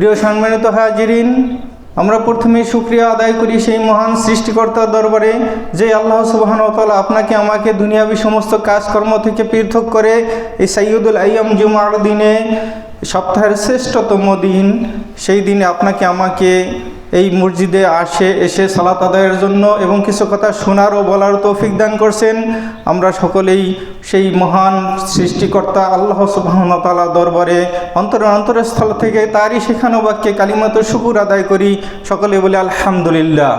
প্রিয় সম্মানিত হাজিরিন, আমরা প্রথমে শুকরিয়া আদায় করি সেই মহান সৃষ্টিকর্তার দরবারে যে আল্লাহ সুবহানাহু ওয়া তাআলা আপনাকে আমাকে দুনিয়াবী সমস্ত কাজকর্ম থেকে পৃথক করে এই সাইয়্যিদুল আইয়াম জুমার দিনে, সপ্তাহের শ্রেষ্ঠতম দিন, সেই দিনে আপনাকে আমাকে এই মসজিদে এসে সালাত আদায়ের জন্য এবং কিছু কথা শোনার ও বলার তৌফিক দান করছেন। আমরা সকলেই সেই মহান সৃষ্টিকর্তা আল্লাহ সুবহানাহু ওয়া তাআলার দরবারে অন্তরস্থল থেকে তারই শেখানো বাক্যে কালিমাতুশ শুকর আদায় করি। সকলে বলি আলহামদুলিল্লাহ।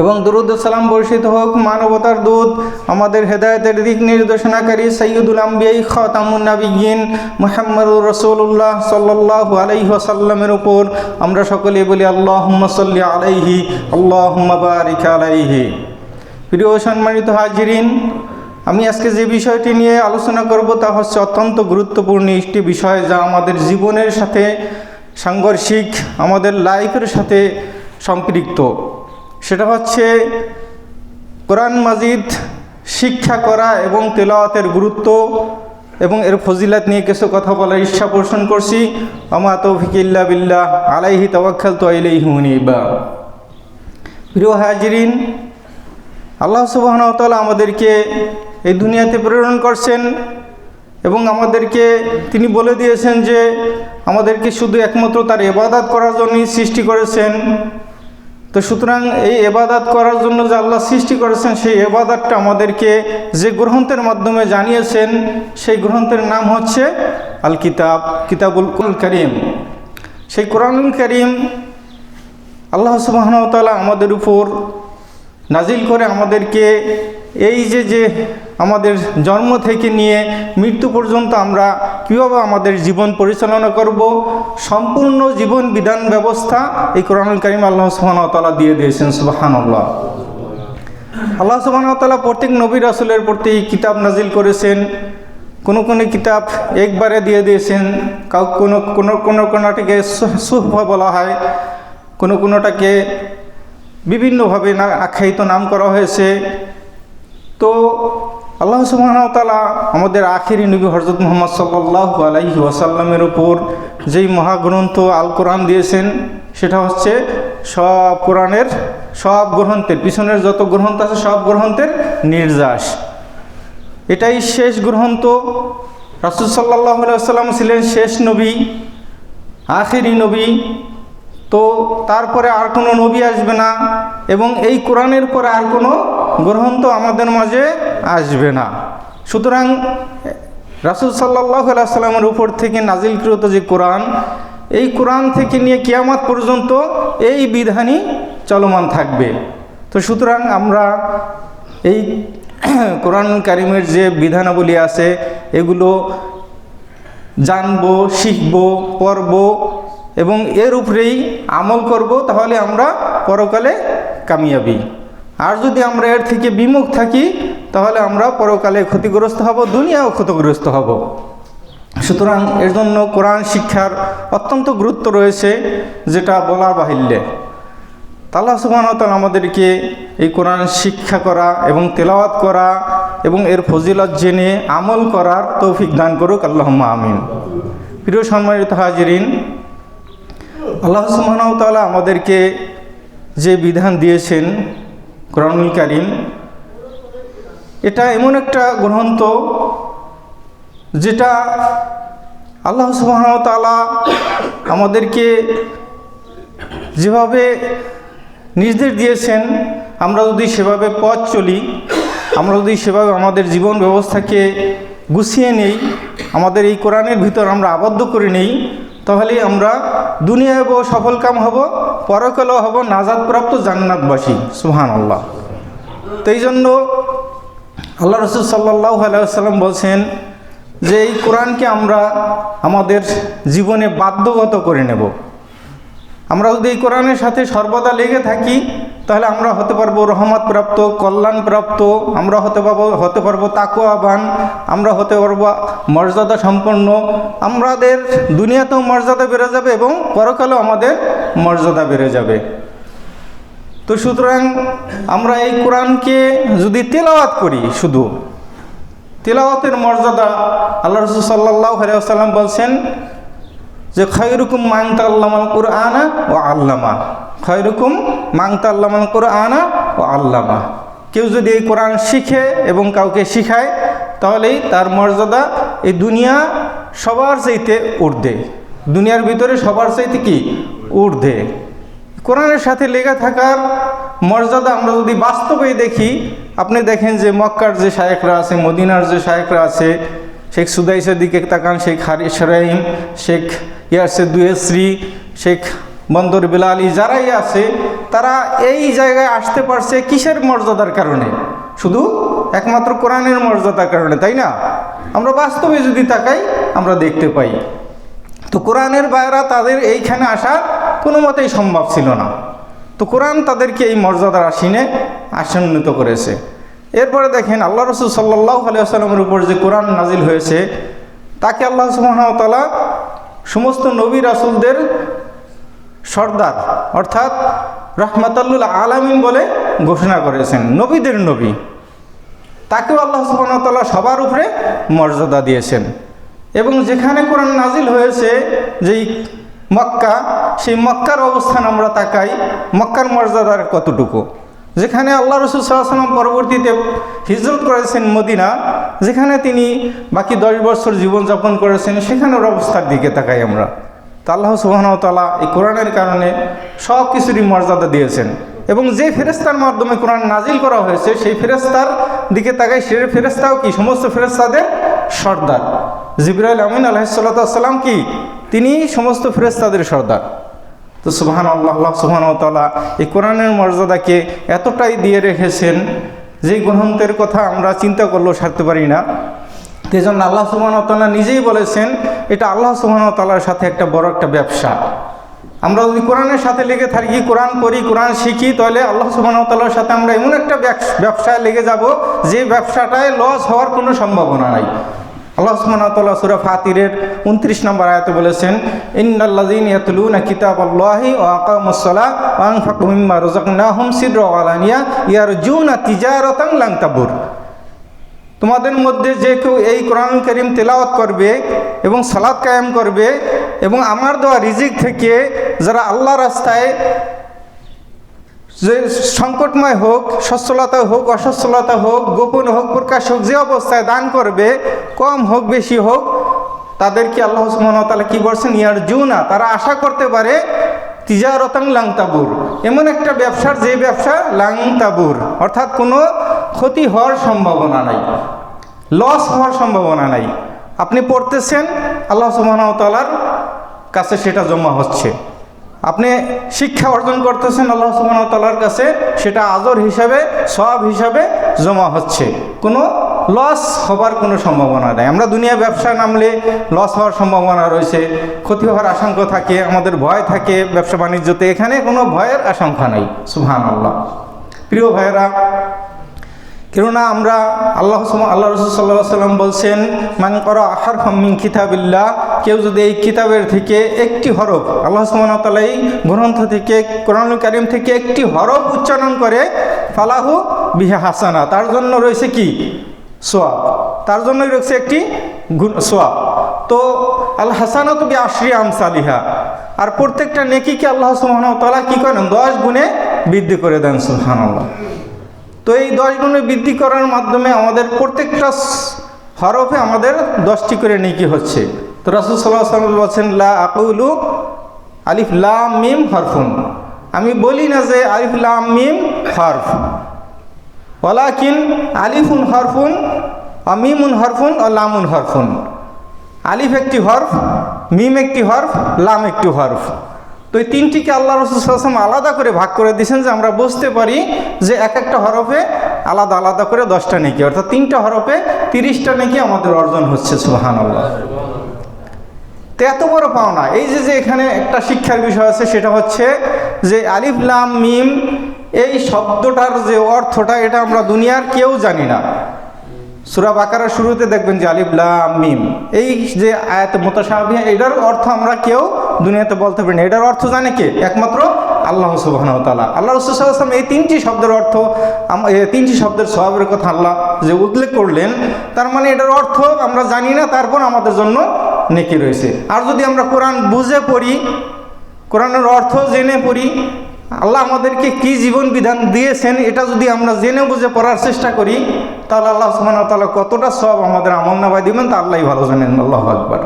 এবং দুরূদ ও সালাম বর্ষিত হোক মানবতার দূত, আমাদের হেদায়েতের দিক নির্দেশনাকারী সাইয়্যিদুল আম্বিয়া খাতামুন নাবিয়্যিন মুহাম্মদুর রাসূলুল্লাহ সাল্লাল্লাহু আলাইহি ওয়াসাল্লামের উপর আমরা সকলে বলি আল্লাহুম্মা সাল্লি আলাইহি আল্লাহুম্মা বারিক আলাইহি। প্রিয় সম্মানিত হাজিরিন, আমি আজকে যে বিষয়টি নিয়ে আলোচনা করব তা হচ্ছে অত্যন্ত গুরুত্বপূর্ণ একটি বিষয়, যা আমাদের জীবনের সাথে সাংঘর্ষিক, আমাদের লাইফের সাথে সম্পৃক্ত। সেটা হচ্ছে কোরআন মাজিদ শিক্ষা করা এবং তেলাওয়াতের গুরুত্ব এবং এর ফজিলত নিয়ে কিছু কথা বলার ইচ্ছা পোষণ করছি। আমা তৌফিক ইল্লা বিল্লাহ, আলাইহি তাওয়াক্কালতু ওয়া ইলাইহি উনীব। প্রিয় হাজিরিন, আল্লাহ সুবহানাহু ওয়া তাআলা আমাদেরকে এই দুনিয়াতে প্রেরণ করছেন এবং আমাদেরকে তিনি বলে দিয়েছেন যে আমাদেরকে শুধু একমাত্র তার ইবাদত করার জন্যই সৃষ্টি করেছেন। তো সুতরাং এই ইবাদত করার জন্য যে আল্লাহ সৃষ্টি করেছেন, সেই ইবাদতটা আমাদেরকে যে গ্রন্থের মাধ্যমে জানিয়েছেন, সেই গ্রন্থের নাম হচ্ছে আল কিতাবুল কারীম। সেই কোরআনুল কারীম আল্লাহ সুবহানাহু ওয়া তাআলা আমাদের উপর নাজিল করে আমাদেরকে এই যে আমাদের জন্ম থেকে নিয়ে মৃত্যু পর্যন্ত আমরা কীভাবে আমাদের জীবন পরিচালনা করব, সম্পূর্ণ জীবন বিধান ব্যবস্থা এই কোরআনুল কারীম আল্লাহ সুবহানাহু ওয়া তাআলা দিয়ে দিয়েছেন। সুবহানাল্লাহ। আল্লাহ সুবহানাহু ওয়া তাআলা প্রত্যেক নবী রাসূলের প্রতি কিতাব নাজিল করেছেন। কোনো কিতাব একবারে দিয়ে দিয়েছেন, কোনোটাকে সুহফ বলা হয়, কোনোটাকে বিভিন্নভাবে আখ্যায়িত নাম করা হয়েছে। তো আল্লাহ সুবহানাহু ওয়া তাআলা আমাদের আখিরি নবী হযরত মুহাম্মদ সাল্লাল্লাহু আলাইহি ওয়াসাল্লামের উপর যেই মহাগ্রন্থ আল কোরআন দিয়েছেন, সেটা হচ্ছে কোরআনের সব গ্রন্থের পিছনের যত গ্রন্থ আছে সব গ্রন্থের নির্যাস। এটাই শেষ গ্রন্থ। রাসূল সাল্লাল্লাহু আলাইহি ওয়াসাল্লাম ছিলেন শেষ নবী, আখিরি নবী। তো তারপরে আর কোনো নবী আসবে না এবং এই কোরআনের পরে আর কোনো গ্রন্থ আমাদের মাঝে আসবে না। সুতরাং রাসূল সাল্লাল্লাহু আলাইহি ওয়াসাল্লামের উপর থেকে নাজিলকৃত যে কোরআন, এই কোরআন থেকে নিয়ে কিয়ামত পর্যন্ত এই বিধানই চলমান থাকবে। তো সুতরাং আমরা এই কোরআন কারীমের যে বিধানাবলী আছে এগুলো জানবো, শিখবো, পড়বো এবং এর উপরেই আমল করব, তাহলে আমরা পরকালে কামিয়াবি। আর যদি আমরা এর থেকে বিমুখ থাকি তাহলে আমরা পরকালে ক্ষতিগ্রস্ত হব, দুনিয়াও ক্ষতিগ্রস্ত হব। সুতরাং এর জন্য কোরআন শিক্ষার অত্যন্ত গুরুত্ব রয়েছে, যেটা বলার বাহুল্য। আল্লাহ সুবহানাহু ওয়া তাআলা আমাদেরকে এই কোরআন শিক্ষা করা এবং তেলাওয়াত করা এবং এর ফজিলত জেনে আমল করার তৌফিক দান করুক, আল্লাহুম্মা আমিন। প্রিয় সম্মানিত হাজিরিন, আল্লাহ সুবহানাহু ওয়া তাআলা আমাদেরকে যে বিধান দিয়েছেন কোরআনুল কারীম, এটা এমন একটা গ্রন্থ যেটা আল্লাহ সুবহানাহু ওয়া তাআলা আমাদেরকে যেভাবে নির্দেশ দিয়েছেন, আমরা যদি সেভাবে পথ চলি, আমরা যদি সেভাবে আমাদের জীবন ব্যবস্থাকে গুছিয়ে নেই, আমাদের এই কোরআনের ভিতর আমরা আবদ্ধ করে নেই, তাহলে আমরা দুনিয়ায় সফল কাম হব, পরকালেও হব নাজাতপ্রাপ্ত জান্নাতবাসী। সুবহানাল্লাহ। তো এই জন্য আল্লাহ রাসূল সাল্লাল্লাহু আলাইহি ওয়াসাল্লাম বলছেন যে এই কোরআনকে আমরা আমাদের জীবনে বাধ্যগত করে নেব। আমরা যদি এই কোরআনের সাথে সর্বদা লেগে থাকি তাহলে আমরা হতে পারবো রহমত প্রাপ্ত, কল্যাণ প্রাপ্ত, আমরা হতে পারবো তাকওয়াবান, আমরা হতে পারবো মর্যাদা সম্পন্ন। আমাদের দুনিয়াতেও মর্যাদা বেড়ে যাবে এবং পরকালেও আমাদের মর্যাদা বেড়ে যাবে। তো সুতরাং আমরা এই কোরআনকে যদি তেলাওয়াত করি, শুধু তেলাওয়াতের মর্যাদা আল্লাহ রাসূল সাল্লাল্লাহু আলাইহি ওয়াসাল্লাম বলছেন যে খয়রুকুম মান তাআল্লামাল কুরআনা ওয়া আল্লামা, খয়রুকুম মান তাআল্লামাল কুরআনা ওয়া আল্লামা। কেউ যদি এই কোরআন শিখে এবং কাউকে শিখায় তাহলেই তার মর্যাদা এই দুনিয়া সবার চাইতে ঊর্ধ্বে, দুনিয়ার ভিতরে সবার চাইতে কি ঊর্ধ্বে। কোরআনের সাথে লেগে থাকার মর্যাদা আমরা যদি বাস্তবে দেখি, আপনি দেখেন যে মক্কার যে শায়েখরা আছে, মদিনার যে শায়েখরা আছে, শেখ সুদাইসের দিকে তাকান, শেখ হারিস রাহিম, শেখ ইয়ারসে দুয়েশ্রী, শেখ বন্দর বিলালি, যারাই আছে তারা এই জায়গায় আসতে পারছে কিসের মর্যাদার কারণে? শুধু একমাত্র কোরআনের মর্যাদার কারণে, তাই না? আমরা বাস্তবে যদি তাকাই আমরা দেখতে পাই। তো কোরআনের বাইরা তাদের এইখানে আসা কোনো মতেই সম্ভব ছিল না। তো কোরআন তাদেরকে এই মর্যাদার আসীনে আসন্নিত করেছে। এরপরে দেখেন আল্লাহ রসুল সাল্লাল্লাহু আলাইহি ওয়াসাল্লামের উপর যে কোরআন নাজিল হয়েছে, তাকে আল্লাহ সুবহানাহু ওয়া তাআলা সমস্ত নবী রাসূলদের সর্দার অর্থাৎ রাহমাতাল্লিল আলামিন বলে ঘোষণা করেছেন, নবীদের নবী। তাকেও আল্লাহ সুবহানাহু ওয়া তাআলা সবার উপরে মর্যাদা দিয়েছেন। এবং যেখানে কোরআন নাজিল হয়েছে যেই মক্কা, সেই মক্কার অবস্থান আমরা তাকাই, মক্কার মর্যাদার কতটুকু। যেখানে আল্লাহ রাসূল সাল্লাল্লাহু আলাইহি ওয়াসাল্লাম পরবর্তীতে হিজরত করেছেন মদিনা, যেখানে তিনি বাকি 10 বছর জীবনযাপন করেছেন, সেখানের অবস্থার দিকে তাকাই আমরা। তা আল্লাহ সুবহানাহু ওয়া তাআলা এই কোরআনের কারণে সব কিছুরই মর্যাদা দিয়েছেন। এবং যে ফেরেশতার মাধ্যমে কোরআন নাজিল করা হয়েছে সেই ফেরেশতার দিকে তাকাই, সে ফেরেশতাও কি সমস্ত ফেরেশতাদের সর্দার। জিবরাইল আমিন আলাইহিস সালাতু ওয়াস সালাম কি তিনি সমস্ত ফেরেশতাদের সর্দার। তো সুবহানাল্লাহ, আল্লাহ সুবহানাহু ওয়া তাআলা এই কোরআনের মর্যাদাকে এতটাই দিয়ে রেখেছেন যে গ্রন্থের কথা আমরা চিন্তা করলেও সারতে পারি না। এই জন্য আল্লাহ সুবহানাহু ওয়া তাআলা নিজেই বলেছেন এটা আল্লাহ সুবহানাহু ওয়া তাআলার সাথে একটা বড় একটা ব্যবসা। আমরা যদি কোরআনের সাথে লেগে থাকি, কোরআন পড়ি, কোরআন শিখি, তাহলে আল্লাহ সুবহানাহু ওয়া তাআলার সাথে আমরা এমন একটা ব্যবসায় লেগে যাব যে ব্যবসাটায় লস হওয়ার কোনো সম্ভাবনা নাই। আল্লাহ সুবহানাহু ওয়া তাআলা সূরা ফাতিরের 29 নম্বর আয়াতে বলেছেন, ইন্নাল্লাযীনা ইয়াতলুনা কিতাবাল্লাহি ওয়া আকামুস সালাহ ওয়া আনফাকু মিম্মা রাযাকনাহুম সিররা ওয়া আলানিয়া ইয়ারজুনা তিজারাতান লান তাবুর। তোমাদের মধ্যে যে কেউ এই কোরআন কারীম তেলাওয়াত করবে এবং সালাত কায়েম করবে এবং আমার দেওয়া রিজিক থেকে যারা আল্লাহ রাস্তায় যে সংকটময় হোক, সচ্ছলতা হোক, অসচ্ছলতা হোক, গোপন হোক, প্রকাশ হোক, যে অবস্থায় দান করবে, কম হোক বেশি হোক, তাদেরকে আল্লাহ সুবহানাহু ওয়া তাআলা কি বলছেন? ইয়ারজুনা, তারা আশা করতে পারে তিজারাতান লান তাবুর, এমন একটা ব্যবসার যে ব্যবসা লান তাবুর, অর্থাৎ কোনো ক্ষতি হওয়ার সম্ভাবনা নাই, লস হওয়ার সম্ভাবনা নাই। আপনি পড়তেছেন, আল্লাহ সুবহানাহু ওয়া তাআলার কাছে সেটা জমা হচ্ছে। আপনি শিক্ষা অর্জন করতেছেন, আল্লাহ সুবহানাহু ওয়া তাআলার কাছে সেটা আজর হিসাবে, সওয়াব হিসাবে জমা হচ্ছে। কোনো লস হবার কোনো সম্ভাবনা নেই। আমরা দুনিয়া ব্যবসায় নামলে লস হওয়ার সম্ভাবনা রয়েছে, ক্ষতি হওয়ার আশঙ্কা থাকে, আমাদের ভয় থাকে ব্যবসা বাণিজ্যতে। এখানে কোনো ভয়ের আশঙ্কা নেই। সুবহানাল্লাহ। প্রিয় ভাইয়েরা, কেননা আমরা আল্লাহ রাসূল সাল্লাল্লাহু আলাইহি ওয়াসাল্লাম বলছেন, মান ক্বারা হারফাম মিন কিতাবিল্লাহ, কেউ যদি এই কিতাবের থেকে একটি হরফ, আল্লাহ সুবহানাহু ওয়া তাআলা এই গ্রন্থ থেকে, কোরআনুল কারীম থেকে একটি হরফ উচ্চারণ করে, ফালাহু বিহা হাসানা, তার জন্য রয়েছে কি? সওয়াব। তার জন্যই রয়েছে একটি সওয়াব। তো আল হাসানাতু বিআশরি আমসালিহা, আর প্রত্যেকটা নেকিকে আল্লাহ সুবহানাহু ওয়া তাআলা কি করেন? 10 গুণে বৃদ্ধি করে দেন। সুবহানাল্লাহ। তো এই 10 গুণে বৃদ্ধি করার মাধ্যমে আমাদের প্রত্যেকটা হরফে আমাদের 10টি করে নেকি হচ্ছে। তো রাসূল সাল্লাল্লাহু আলাইহি ওয়াসাল্লাম বলেছেন, লা আকুলু আলিফ লাম মিম হরফুন, আমি বলি না যে আলিফ লাম মিম হরফ, ওয়ালাকিন আলিফুন হরফুন ওয়া মিমুন হরফুন ওয়া লামুন হরফুন। আলিফ একটি হরফ, মিম একটি হরফ, লাম একটি হরফ। তো এই তিনটিকে আল্লাহ রাসূল সাল্লাল্লাহু আলাইহি ওয়াসাল্লাম আলাদা করে ভাগ করে দিয়েছেন যে আমরা বুঝতে পারি যে এক একটা হরফে আলাদা আলাদা করে 10টা নেকি, অর্থাৎ 3টা হরফে 30টা নেকি আমাদের অর্জন হচ্ছে। সুবহানাল্লাহ। তো এত বড় পাওনা। এই যে এখানে একটা শিক্ষার বিষয় আছে, সেটা হচ্ছে যে আলিফ লাম মিম এই শব্দটার যে অর্থটা, এটা আমরা দুনিয়ার কেউ জানি না। সূরা বাকারার শুরুতে দেখবেন যে আলিফ লাম মিম, এই যে আয়াত মুতাশাবিহা, এটার অর্থ আমরা কেউ দুনিয়াতে বলতে পারি না। এটার অর্থ জানে কে? একমাত্র আল্লাহ সুবহানাহু ওয়া তাআলা। আল্লাহ রাসূল সাল্লাল্লাহু আলাইহি ওয়াসাল্লাম এই 3টি শব্দের অর্থ, এই 3টি শব্দের সওয়াবের কথা আল্লাহ যে উল্লেখ করলেন, তার মানে এটার অর্থ আমরা জানি না, তারপর আমাদের জন্য নেকি রয়েছে। আর যদি আমরা কোরআন বুঝে পড়ি, কোরআনের অর্থ জেনে পড়ি, আল্লাহ আমাদেরকে কি জীবন বিধান দিয়েছেন এটা যদি আমরা জেনে বুঝে পড়ার চেষ্টা করি, তাহলে আল্লাহ সুবহানাহু ওয়া তাআলা কতটা সওয়াব আমাদের আমলনামায় দিবেন তা আল্লাহই ভালো জানেন। আল্লাহু আকবার।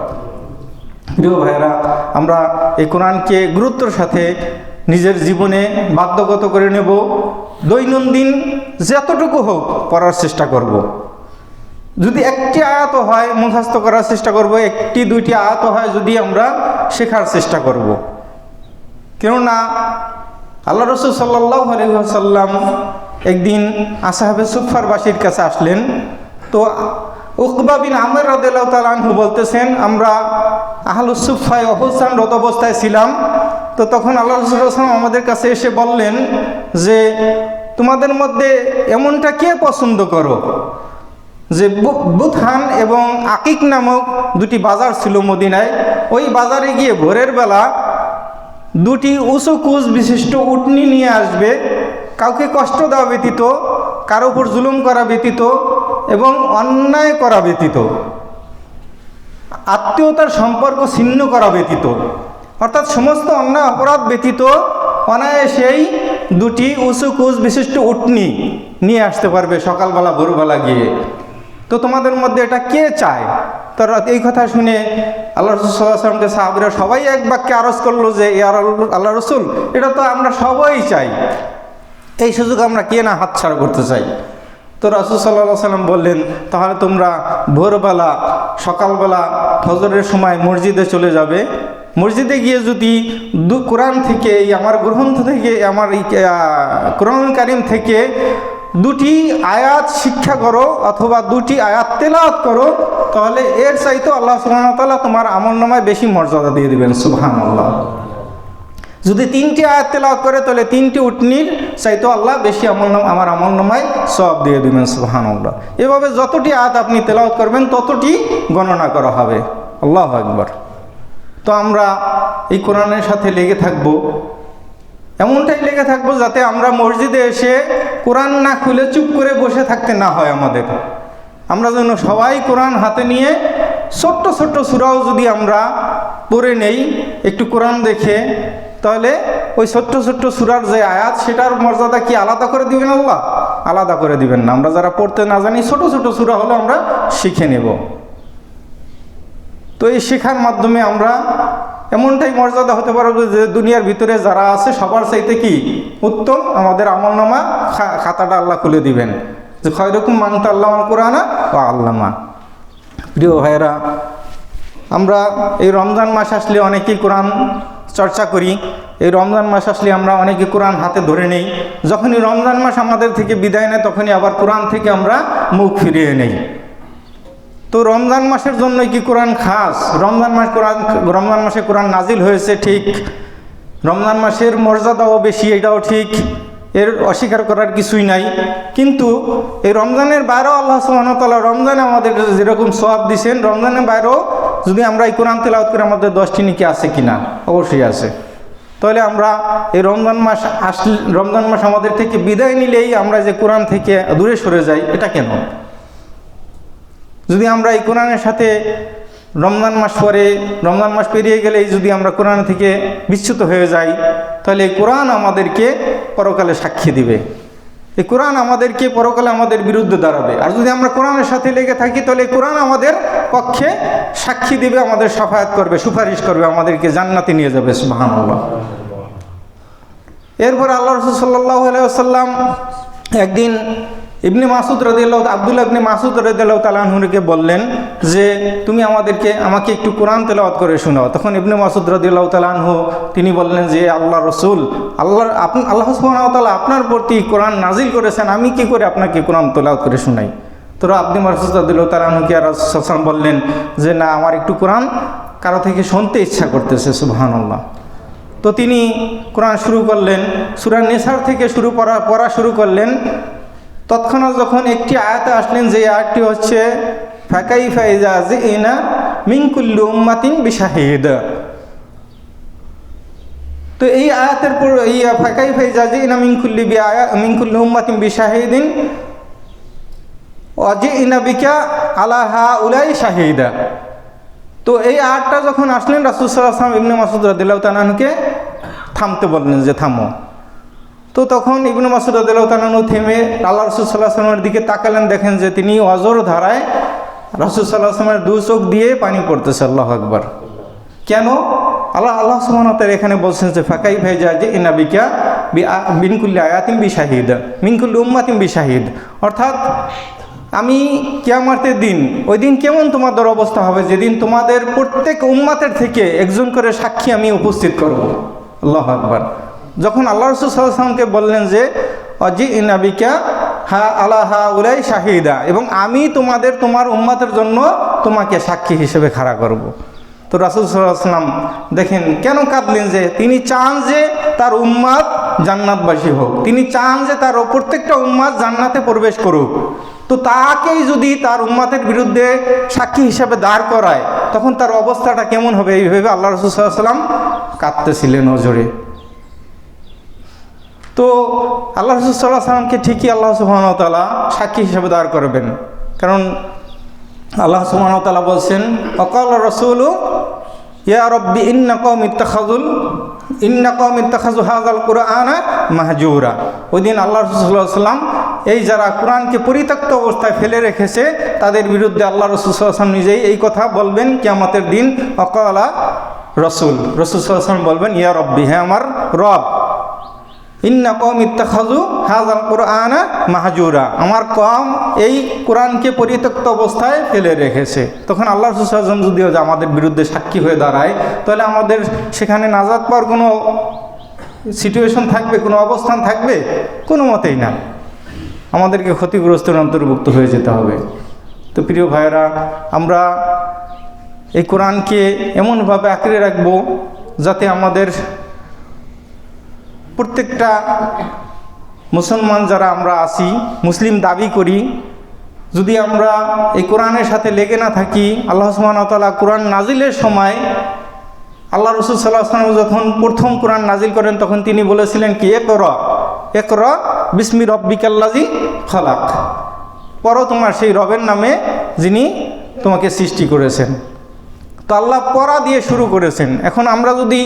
প্রিয় ভাইয়েরা, আমরা এই কোরআনকে গুরুত্বের সাথে নিজের জীবনে বাধ্যগত করে নেব। দৈনন্দিন যতটুকু হোক পড়ার চেষ্টা করব। যদি একটি আয়াত হয় মুখস্থ করার চেষ্টা করব, একটি দুইটি আয়াত হয় যদি আমরা শেখার চেষ্টা করব। কেননা আল্লাহ রাসূল সাল্লাল্লাহু আলাইহি ওয়াসাল্লাম একদিন আসহাবে সুফফার বাসীর কাছে আসলেন। তো উকবা বিন আমর রাদিয়াল্লাহু তাআলা আনহু বলতেছেন, আমরা আহলুস সুফফায় অবস্থানরত অবস্থায় ছিলাম। তো তখন আল্লাহ রাসূল সাল্লাল্লাহু আলাইহি ওয়াসাল্লাম আমাদের কাছে এসে বললেন যে তোমাদের মধ্যে এমনটা কে পছন্দ করো যে বুতহান এবং আকিক নামক দুটি বাজার ছিল মদিনায়, ওই বাজারে গিয়ে ভোরের বেলা দুটি উঁচু কুচ বিশিষ্ট উটনি নিয়ে আসবে, কাউকে কষ্ট দেওয়া ব্যতীত, কারো উপর জুলুম করা ব্যতীত এবং অন্যায় করা ব্যতীত, আত্মীয়তার সম্পর্ক ছিন্ন করা ব্যতীত, অর্থাৎ সমস্ত অন্যায় অপরাধ ব্যতীত অনায়াসেই দুটি উঁচু কুচ বিশিষ্ট উটনি নিয়ে আসতে পারবে সকালবেলা ভোরবেলা গিয়ে। তো তোমাদের মধ্যে এটা কে চায়? তো এই কথা শুনে আল্লাহ রাসূল সাল্লাল্লাহু আলাইহি ওয়াসাল্লামকে সাহাবীরা সবাই এক বাক্যে আরজ করলো যে ইয়া আল্লাহ রাসূল, এটা তো আমরা সবাই চাই, এই সুযোগ আমরা কে না হাতছাড়া করতে চাই। তো রাসূল সাল্লাল্লাহু আলাইহি ওয়াসাল্লাম বললেন, তাহলে তোমরা ভোরবেলা সকালবেলা ফজরের সময় মসজিদে চলে যাবে। মসজিদে গিয়ে যদি কোরআন থেকে, আমার গ্রন্থ থেকে, আমার কোরআন কারীম থেকে দুটি আয়াত শিক্ষা করো অথবা দুটি আয়াত তেলাওয়াত করো, তাহলে এর চাইতে আল্লাহ সুবহানাহু ওয়া তাআলা তোমার আমলনামায় বেশি মর্যাদা দিয়ে দিবেন। সুবহানাল্লাহ। যদি তিনটি আয়াত তেলাওয়াত করে তাহলে তিনটি উটনির চাইতে আল্লাহ বেশি আমার আমলনামায় সওয়াব দিয়ে দিবেন। সুবহানাল্লাহ। এভাবে যতটি আয়াত আপনি তেলাওয়াত করবেন ততটি গণনা করা হবে। আল্লাহু আকবার। তো আমরা এই কোরআনের সাথে লেগে থাকবো, এমনটাই লেগে থাকবো যাতে আমরা মসজিদে এসে কোরআন না খুলে চুপ করে বসে থাকতে না হয় আমাদের। আমরা যেন সবাই কোরআন হাতে নিয়ে ছোট্ট ছোট্ট সূরাও যদি আমরা পড়ে নেই একটু কোরআন দেখে, তাহলে ওই ছোট্ট ছোট্ট সূরার যে আয়াত সেটার মর্যাদা কি আলাদা করে দিবেন আল্লাহ? আলাদা করে দিবেন না। আমরা যারা পড়তে না জানি ছোট ছোট সূরা হলে আমরা শিখে নেব। তো এই শেখার মাধ্যমে আমরা এমনটাই মর্যাদা হতে পারবে যে দুনিয়ার ভিতরে যারা আছে সবার চাইতে কি উত্তম আমাদের আমলনামা খাতাটা আল্লাহ খুলে দিবেন, যে খয়রুকুম মান তাআল্লামাল কুরআনা ওয়া আল্লামা। প্রিয় ভাইয়েরা, আমরা এই রমজান মাস আসলে অনেকেই কোরআন চর্চা করি। এই রমজান মাস আসলে আমরা অনেকে কোরআন হাতে ধরে নেই। যখনই রমজান মাস আমাদের থেকে বিদায় নেয় তখনই আবার কোরআন থেকে আমরা মুখ ফিরিয়ে নেই। তো রমজান মাসের জন্য কি কোরআন খাস? রমজান মাসে কোরআন নাজিল হয়েছে ঠিক, রমজান মাসের মর্যাদাও বেশি, এটাও ঠিক, এর অস্বীকার করার কিছুই নাই। কিন্তু এই রমজানের বাইরেও আল্লাহ সুবহানাহু ওয়া তাআলা রমজানে আমাদের যেরকম সওয়াব দিয়েছেন, রমজানের বাইরেও যদি আমরা এই কোরআন তেলাওয়াত করে আমাদের 10টি নেকি আছে কিনা? অবশ্যই আছে। তাহলে আমরা এই রমজান মাস আমাদের থেকে বিদায় নিলেই আমরা যে কোরআন থেকে দূরে সরে যাই, এটা কেন? যদি আমরা এই কোরআনের সাথে রমজান মাস পেরিয়ে গেলেই যদি আমরা কোরআন থেকে বিচ্যুত হয়ে যাই, তাহলে এই কোরআন আমাদেরকে পরকালে সাক্ষী দিবে, এই কোরআন আমাদেরকে পরকালে আমাদের বিরুদ্ধে দাঁড়াবে। আর যদি আমরা কোরআনের সাথে লেগে থাকি তাহলে এই কোরআন আমাদের পক্ষে সাক্ষী দিবে, আমাদের শাফায়াত করবে, সুপারিশ করবে, আমাদেরকে জান্নাতে নিয়ে যাবে। সুবহানাল্লাহ। এরপর আল্লাহ রাসূল সাল্লাল্লাহু আলাইহি ওয়াসাল্লাম একদিন আব্দুল্লাহ ইবনে মাসউদ রাদিয়াল্লাহু তাআলা আনহুকে বললেন যে তুমি আমাকে একটু কোরআন তেলাওয়াত করে শোনাও। তখন ইবনে মাসউদ রাদিয়াল্লাহু তাআলা আনহু তিনি বললেন যে আল্লাহ রাসূল, আল্লাহ সুবহানাহু ওয়া তাআলা আপনার প্রতি কোরআন নাজিল করেছেন, আমি কি করে আপনাকে কোরআন তেলাওয়াত করে শোনাই? তো ইবনে মাসউদ রাদিয়াল্লাহু তাআলা আনহুকে রাসূল সাল্লাল্লাহু আলাইহি ওয়াসাল্লাম বললেন যে না, আমার একটু কোরআন কারো থেকে শুনতে ইচ্ছা করতেছে। সুবহানাল্লাহ। তো তিনি কোরআন শুরু করলেন, সূরা নিসার থেকে পড়া শুরু করলেন। তৎক্ষণাৎ যখন একটি আয়াতে আসলেন, যে আয়াতটি হচ্ছে ফাকাইফা ইযা জিনা মিন কুল্লি উম্মাতিন বিশাহিদ। তো এই আয়াতের পর এই ফাকাইফা ইযা জিনা মিন কুল্লি উম্মাতিন বিশাহিদিন ওয়া জিনা বিকা আলা হাউলাই শাহিদা। তো এই আয়াতটা যখন আসলেন, রাসূল সাল্লাল্লাহু আলাইহি ওয়াসাল্লাম ইবনে মাসউদ রাদিয়াল্লাহু তাআলা আনহুকে থামতে বললেন যে থামো। তো তখন ইবনে মাসউদ রাদিয়াল্লাহু তাআলা আনহু থেমে আল্লাহ রাসূল সাল্লাল্লাহু আলাইহি ওয়াসাল্লামের দিকে তাকালেন, দেখেন যে তিনি অজর ধারায় রাসূল সাল্লাল্লাহু আলাইহি ওয়াসাল্লামের দু চোখ দিয়ে পানি পড়তেছে। আল্লাহু আকবার। কেন? আল্লাহ সুবহানাহু ওয়া তাআলা এখানে বলছেন যে ফাকাই ভাইজা যে ইনাবিকা মিন কুল্লি আয়াতিন বিশাহিদ মিন কুল্লি উম্মাতিন বিশাহিদ, অর্থাৎ আমি কিয়ামতের দিন, ওই দিন কেমন তোমাদের অবস্থা হবে, যেদিন তোমাদের প্রত্যেক উম্মাতের থেকে একজন করে সাক্ষী আমি উপস্থিত করব। আল্লাহু আকবার। যখন আল্লাহ রাসূল সাল্লাল্লাহু আলাইহি ওয়াসাল্লামকে বললেন যে অজি ইনাবিকা হা আলাহা উলাই শাহিদা, এবং আমি তোমার উম্মাতের জন্য তোমাকে সাক্ষী হিসেবে খাড়া করব। তো রাসূল সাল্লাল্লাহু আলাইহি ওয়াসাল্লাম দেখেন কেন কাঁদলেন, যে তিনি চান যে তার উম্মাত জান্নাতবাসী হোক, তিনি চান যে তার প্রত্যেকটা উম্মাত জান্নাতে প্রবেশ করুক। তো তাকেই যদি তার উম্মাতের বিরুদ্ধে সাক্ষী হিসাবে দাঁড় করায়, তখন তার অবস্থাটা কেমন হবে, এইভাবে আল্লাহ রাসূল সাল্লাল্লাহু আলাইহি ওয়াসাল্লাম কাঁদতেছিলেন ওজরে। তো আল্লাহ রাসূল সাল্লাল্লাহু আলাইহি ওয়াসাল্লামকে ঠিকই আল্লাহ সুবহানাহু ওয়া তাআলা সাক্ষী হিসাবে দাঁড় করবেন, কারণ আল্লাহ সুবহানাহু ওয়া তাআলা বলছেন ওয়াকাল রাসূলু ইয়া রাব্বি ইন্না কওমি ইত্তাখাযু হাযাল কুরআনা মাহজুরা। ওই দিন আল্লাহ রাসূল সাল্লাল্লাহু আলাইহি ওয়াসাল্লাম এই যারা কোরআনকে পরিত্যক্ত অবস্থায় ফেলে রেখেছে তাদের বিরুদ্ধে আল্লাহ রাসূল সাল্লাল্লাহু আলাইহি ওয়াসাল্লাম নিজেই এই কথা বলবেন কিয়ামতের দিন। ওয়াকালা রাসূল সাল্লাল্লাহু আলাইহি ওয়াসাল্লাম বলবেন ইয়া রাব্বি, হে আমার রব, ইন্না কওমি ইত্তাখাযু হাযাল কুরআনা মাহজুরা, আমার কওম এই কোরআনকে পরিত্যক্ত অবস্থায় ফেলে রেখেছে। তখন আল্লাহ রাসূল সাল্লাল্লাহু আলাইহি ওয়াসাল্লাম যদিও যে আমাদের বিরুদ্ধে সাক্ষী হয়ে দাঁড়ায়, তাহলে আমাদের সেখানে নাজাত পাওয়ার কোনো সিচুয়েশন থাকবে, কোনো অবস্থান থাকবে? কোনো মতেই না, আমাদেরকে ক্ষতিগ্রস্তের অন্তর্ভুক্ত হয়ে যেতে হবে। তো প্রিয় ভাইয়েরা, আমরা এই কোরআনকে এমনভাবে আঁকড়ে রাখবো যাতে আমাদের প্রত্যেকটা মুসলমান যারা আমরা আছি, মুসলিম দাবি করি, যদি আমরা এই কোরআনের সাথে লেগে না থাকি, আল্লাহ সুবহানাহু ওয়া তাআলা কোরআন নাজিলের সময় আল্লাহ রাসূল সাল্লাল্লাহু আলাইহি ওয়াসাল্লাম যখন প্রথম কোরআন নাজিল করেন, তখন তিনি বলেছিলেন কি ইকরা বিসমি রব্বিকাল্লাযী খালাক, পড়ো তোমার সেই রবের নামে যিনি তোমাকে সৃষ্টি করেছেন। তো আল্লাহ পড়া দিয়ে শুরু করেছেন। এখন আমরা যদি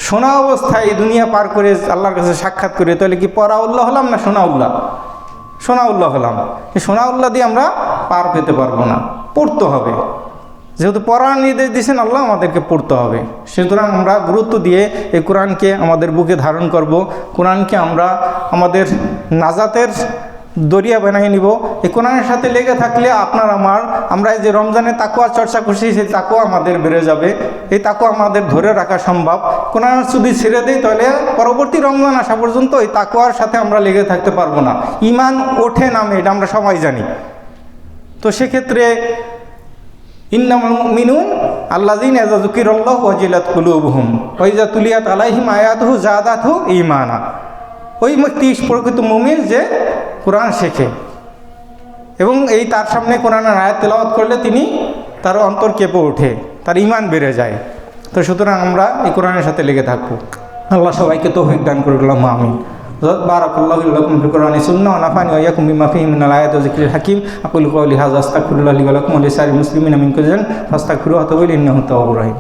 শোনা অবস্থায় এই দুনিয়া পার করে আল্লাহর কাছে সাক্ষাৎ করি, তাহলে কি পড়াউল্লাহ হলাম না শোনাউল্লাহ হলাম? এই শোনাউল্লাহ দিয়ে আমরা পার পেতে পারবো না, পড়তে হবে। যেহেতু পড়ার নির্দেশ দিয়েছেন আল্লাহ, আমাদেরকে পড়তে হবে। সুতরাং আমরা গুরুত্ব দিয়ে এই কোরআনকে আমাদের বুকে ধারণ করব, কোরআনকে আমরা আমাদের নাজাতের দরিয়া বানিয়ে নিব। এই কোরআনের সাথে লেগে থাকলে আমরা এই যে রমজানে তাকওয়া চর্চা করছি, সেই তাকওয়া আমাদের বেড়ে যাবে, এই তাকওয়া আমাদের ধরে রাখা সম্ভব। কোরআন যদি ছেড়ে দেয়, তাহলে পরবর্তী রমজান আসা পর্যন্ত এই তাকওয়ার সাথে আমরা লেগে থাকতে পারবো না। ঈমান ওঠে নামে, এটা আমরা সবাই জানি। তো সেক্ষেত্রে ইন্নামাল মুমিনুন আল্লাযীনা ইযা যুকিরাল্লাহু ওয়াজিলাত কুলুবুহুম ওয়া ইযা তুলিয়াত আলাইহিম আয়াতুহু যাদাতহু ঈমানা। ওই ব্যক্তি প্রকৃত মুমিন যে কোরআন শেখে এবং তার সামনে কোরআনের আয়াত তেলাওয়াত করলে তার অন্তর কেঁপে ওঠে, তার ঈমান বেড়ে যায়। তো সুতরাং আমরা এই কোরআনের সাথে লেগে থাকবো। আল্লাহ সবাইকে তৌফিক দান করুন, আমিন। বারাকাল্লাহু লাকুম ফিল কুরআনি সুন্নাহ ওয়া নাফানি ওয়া ইয়াকুম বিমা ফীহি মিনাল আয়াতি ওয়া যিকরিল হাকীম। আকুলু কওলি হাযা আস্তাগফিরুল্লাহ লি ওয়া লাকুম ওয়া লিসাইরিল মুসলিমিনা মিন কুল্লি যানবিন ফাস্তাগফিরুহু ওয়া তুবু ইলাইহি ইন্নাহু তাওয়াবুর রাহিম।